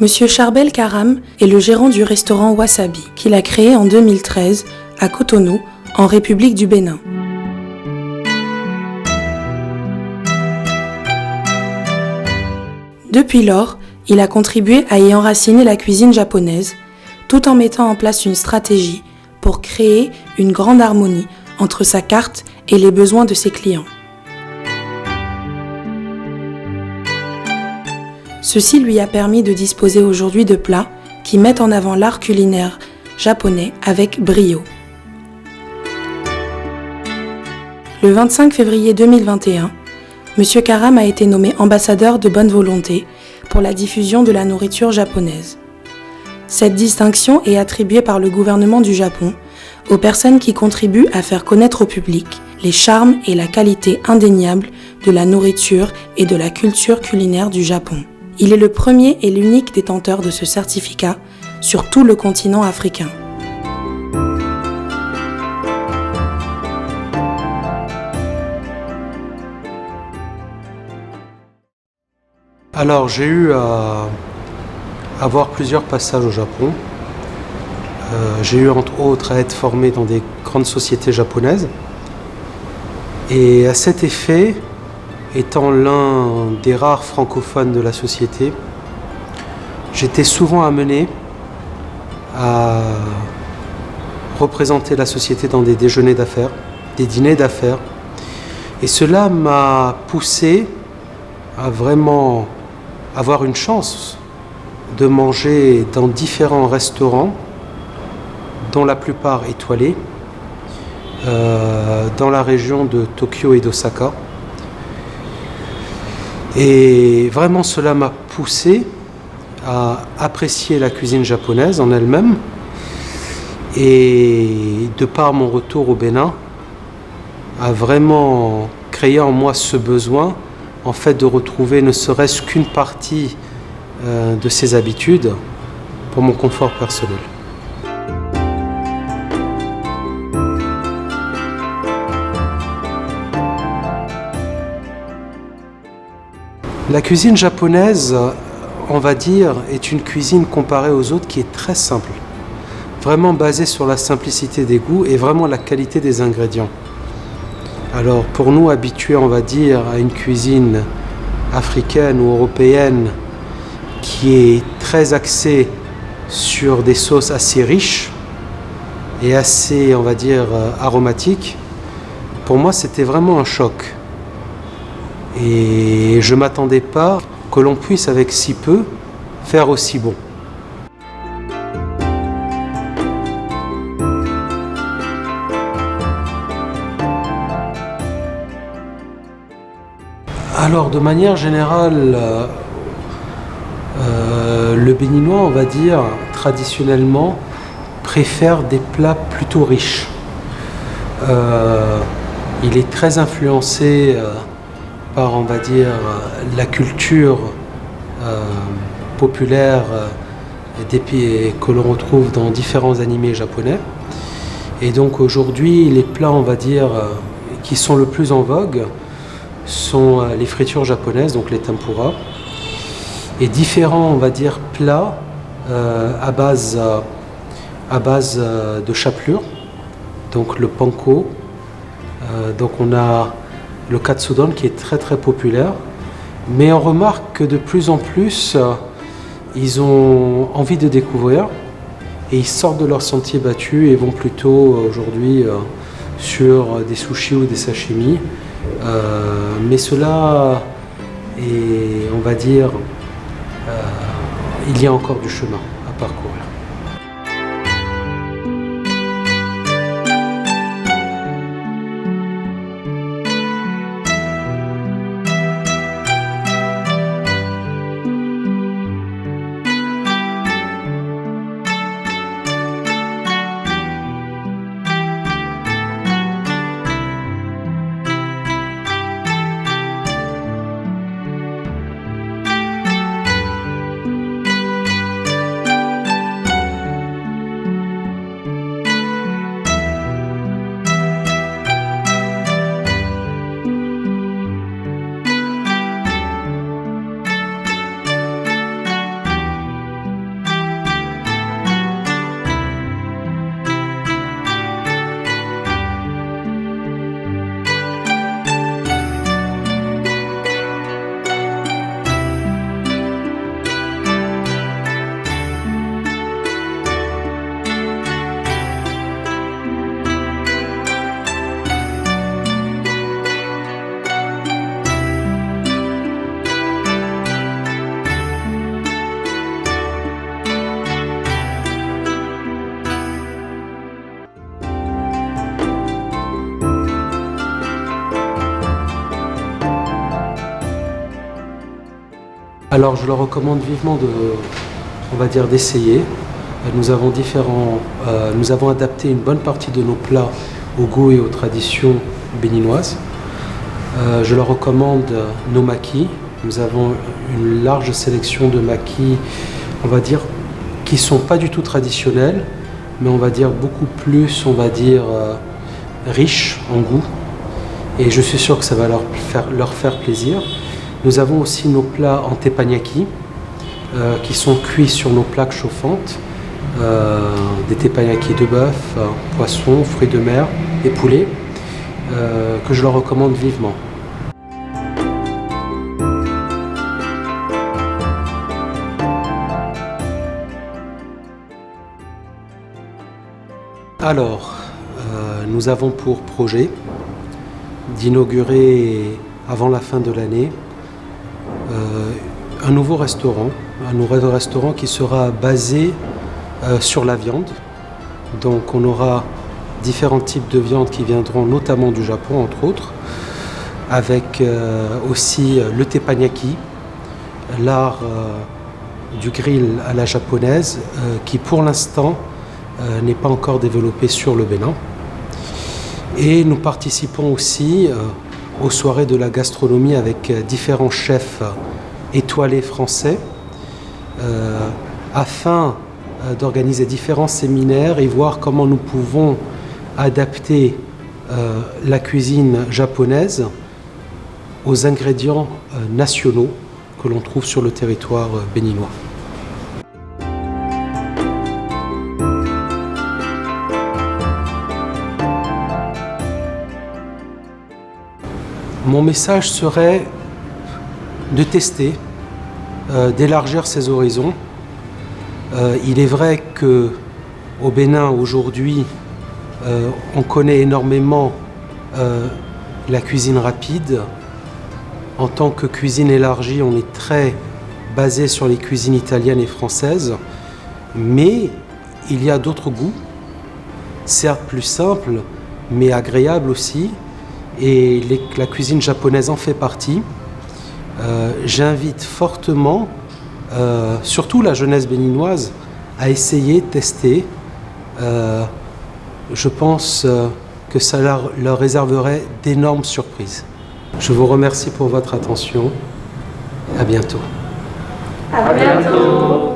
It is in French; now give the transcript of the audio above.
Monsieur Charbel Karam est le gérant du restaurant Wasabi, qu'il a créé en 2013 à Cotonou, en République du Bénin. Depuis lors, il a contribué à y enraciner la cuisine japonaise, tout en mettant en place une stratégie pour créer une grande harmonie entre sa carte et les besoins de ses clients. Ceci lui a permis de disposer aujourd'hui de plats qui mettent en avant l'art culinaire japonais avec brio. Le 25 février 2021, M. Karam a été nommé ambassadeur de bonne volonté pour la diffusion de la nourriture japonaise. Cette distinction est attribuée par le gouvernement du Japon aux personnes qui contribuent à faire connaître au public les charmes et la qualité indéniable de la nourriture et de la culture culinaire du Japon. Il est le premier et l'unique détenteur de ce certificat sur tout le continent africain. Alors j'ai eu à avoir plusieurs passages au Japon. J'ai eu entre autres à être formé dans des grandes sociétés japonaises. Et à cet effet, étant l'un des rares francophones de la société, j'étais souvent amené à représenter la société dans des déjeuners d'affaires, des dîners d'affaires. Et cela m'a poussé à vraiment avoir une chance de manger dans différents restaurants, dont la plupart étoilés, dans la région de Tokyo et d'Osaka. Et vraiment cela m'a poussé à apprécier la cuisine japonaise en elle-même. Et de par mon retour au Bénin, a vraiment créé en moi ce besoin en fait de retrouver ne serait-ce qu'une partie de ces habitudes pour mon confort personnel. La cuisine japonaise, on va dire, est une cuisine comparée aux autres qui est très simple, vraiment basée sur la simplicité des goûts et vraiment la qualité des ingrédients. Alors pour nous habitués, on va dire, à une cuisine africaine ou européenne qui est très axée sur des sauces assez riches et assez, on va dire, aromatiques, pour moi c'était vraiment un choc. Et je ne m'attendais pas que l'on puisse avec si peu faire aussi bon. Alors de manière générale, le Béninois, on va dire, traditionnellement, préfère des plats plutôt riches. Il est très influencé par, on va dire, la culture populaire des pays que l'on retrouve dans différents animés japonais. Et donc aujourd'hui, les plats, on va dire, qui sont le plus en vogue sont les fritures japonaises, donc les tempura, et différents, on va dire, plats à base de chapelure, donc le panko, donc on a le katsudon qui est très très populaire, mais on remarque que de plus en plus ils ont envie de découvrir et ils sortent de leur sentier battu et vont plutôt aujourd'hui sur des sushis ou des sashimi. Mais cela est, on va dire, il y a encore du chemin à parcourir. Alors je leur recommande vivement d'essayer. Nous avons adapté une bonne partie de nos plats au goût et aux traditions béninoises. Je leur recommande nos maquis. Nous avons une large sélection de maquis, qui ne sont pas du tout traditionnels, mais beaucoup plus, riches en goût. Et je suis sûr que ça va leur faire plaisir. Nous avons aussi nos plats en teppanyaki, qui sont cuits sur nos plaques chauffantes. Des teppanyaki de bœuf, poisson, fruits de mer et poulet, que je leur recommande vivement. Alors, nous avons pour projet d'inaugurer avant la fin de l'année un nouveau restaurant qui sera basé sur la viande. Donc on aura différents types de viande qui viendront notamment du Japon, entre autres, avec aussi le teppanyaki, l'art du grill à la japonaise, qui pour l'instant n'est pas encore développé sur le Bénin. Et nous participons aussi aux soirées de la gastronomie avec différents chefs étoilés français, afin d'organiser différents séminaires et voir comment nous pouvons adapter la cuisine japonaise aux ingrédients nationaux que l'on trouve sur le territoire béninois. Mon message serait de tester, d'élargir ses horizons. Il est vrai qu'au Bénin aujourd'hui, on connaît énormément la cuisine rapide. En tant que cuisine élargie, on est très basé sur les cuisines italiennes et françaises, mais il y a d'autres goûts, certes plus simples, mais agréables aussi, et la cuisine japonaise en fait partie. J'invite fortement surtout la jeunesse béninoise à essayer, tester. Je pense que ça leur réserverait d'énormes surprises. Je vous remercie pour votre attention. À bientôt. À bientôt.